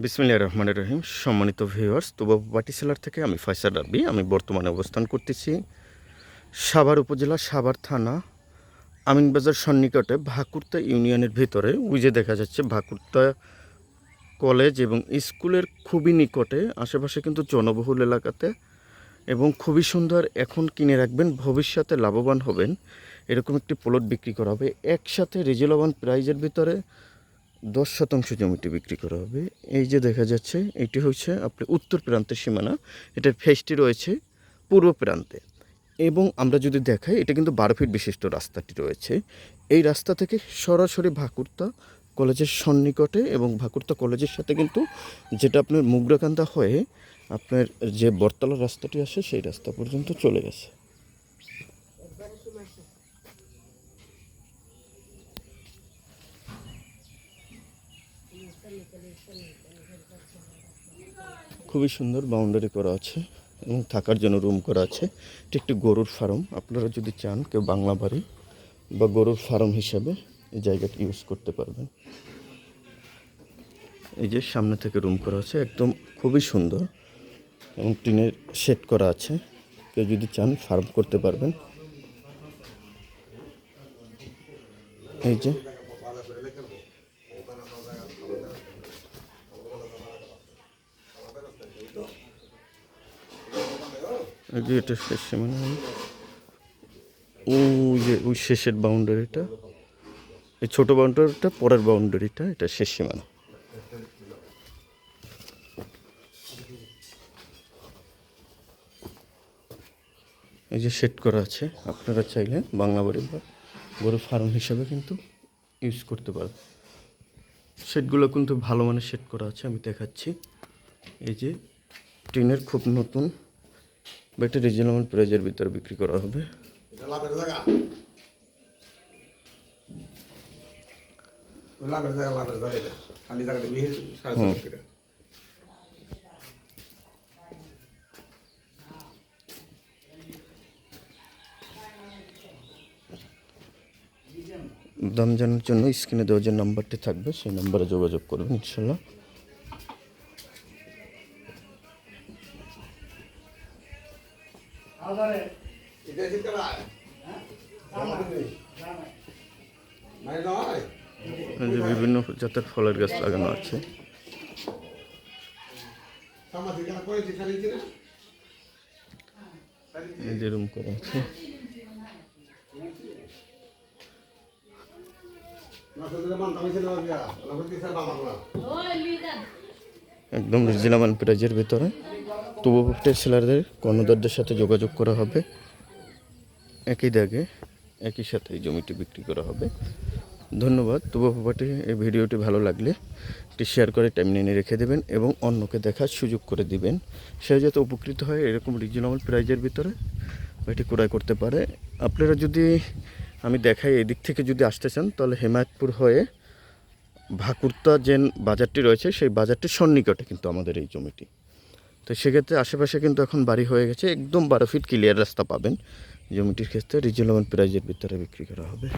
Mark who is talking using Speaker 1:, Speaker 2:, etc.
Speaker 1: বিসমিল্লাহির রহমানির রহিম। সম্মানিত ভিউয়ার্স, তুবা প্রপার্টি সেলার থেকে আমি ফয়সাল রাব্বি। আমি বর্তমানে অবস্থান করতেছি সাভার উপজেলা, সাভার থানা, আমিনবাজার সন্নিকটে ভাকুরতা ইউনিয়নের ভিতরে। ওই যে দেখা যাচ্ছে ভাকুরতা কলেজ এবং স্কুলের খুবই নিকটে, আশেপাশে কিন্তু জনবহুল এলাকাতে এবং খুবই সুন্দর। এখন কিনে রাখবেন, ভবিষ্যতে লাভবান হবেন, এরকম একটি প্লট বিক্রি করা হবে একসাথে রিজনেবল প্রাইজের ভিতরে। 10% জমিটি বিক্রি করা হবে। এই যে দেখা যাচ্ছে, এটি হচ্ছে আপনার উত্তর প্রান্তের সীমানা, এটার ফেসটি রয়েছে পূর্ব প্রান্তে। এবং আমরা যদি দেখাই, এটা কিন্তু 12 ফিট বিশিষ্ট রাস্তাটি রয়েছে। এই রাস্তা থেকে সরাসরি ভাকুরতা কলেজের সন্নিকটে, এবং ভাকুরতা কলেজের সাথে কিন্তু যেটা আপনার মুগরাকান্দা হয়ে আপনার যে বটতলা রাস্তাটি আসে, সেই রাস্তা পর্যন্ত চলে গেছে। খুবই সুন্দর বাউন্ডারি করা আছে এবং থাকার জন্য রুম করা আছে। এটি একটি গরুর ফার্ম। আপনারা যদি চান কেউ বাংলা বাড়ি বা গরুর ফার্ম হিসাবে এই জায়গাটি ইউজ করতে পারবেন। এই যে সামনে থেকে রুম করা আছে, একদম খুবই সুন্দর এবং টিনের শেড করা আছে। কেউ যদি চান ফার্ম করতে পারবেন। এই যে এটা শেষ সীমানা। ওই যে ওই শেষের বাউন্ডারিটা, এই ছোটো বাউন্ডারিটা পরের বাউন্ডারিটা, এটা শেষ সীমানা। এই যে সেট করা আছে, আপনারা চাইলে বাংলা বাড়ি বা গরু ফার্ম হিসাবে কিন্তু ইউজ করতে পারেন। সেটগুলো কিন্তু ভালো মানের সেট করা আছে, আমি দেখাচ্ছি। এই যে টিনের খুব নতুন, বেটে রিজনেবল প্রাইজের ভিতরে বিক্রি করা হবে। দাম জানার জন্য স্ক্রিনে দেওয়া যে নাম্বারটি থাকবে, সেই নাম্বারে যোগাযোগ করবেন ইনশাল্লাহ। যে বিভিন্ন জাতের ফলের গাছ লাগানো আছে। এই যে রুম করা আছে, একদম রিজনেবল প্রাইজের ভিতরে। তুবা প্রপার্টি সেলারদের কর্ণধারদের সাথে যোগাযোগ করা হবে, একই দাগে একই সাথে এই জমিটি বিক্রি করা হবে। ধন্যবাদ। তুবা প্রপার্টি এই ভিডিওটি ভালো লাগলে একটি শেয়ার করে টাইমলাইনে রেখে দেবেন এবং অন্যকে দেখার সুযোগ করে দিবেন, সে যাতে উপকৃত হয় এরকম রিজনেবল প্রাইজের ভিতরে এটি ক্রয় করতে পারে। আপনারা যদি আমি দেখাই, এদিক থেকে যদি আসতে চান, তাহলে হেমায়তপুর হয়ে ভাকুরতা যে বাজারটি রয়েছে, সেই বাজারটির সন্নিকটে কিন্তু আমাদের এই জমিটি। তো সেক্ষেত্রে আশেপাশে কিন্তু এখন বাড়ি হয়ে গেছে, একদম 12 ফিট ক্লিয়ার রাস্তা পাবেন। জমিটির ক্ষেত্রে রিজনেবল প্রাইজের ভিতরে বিক্রি করা হবে।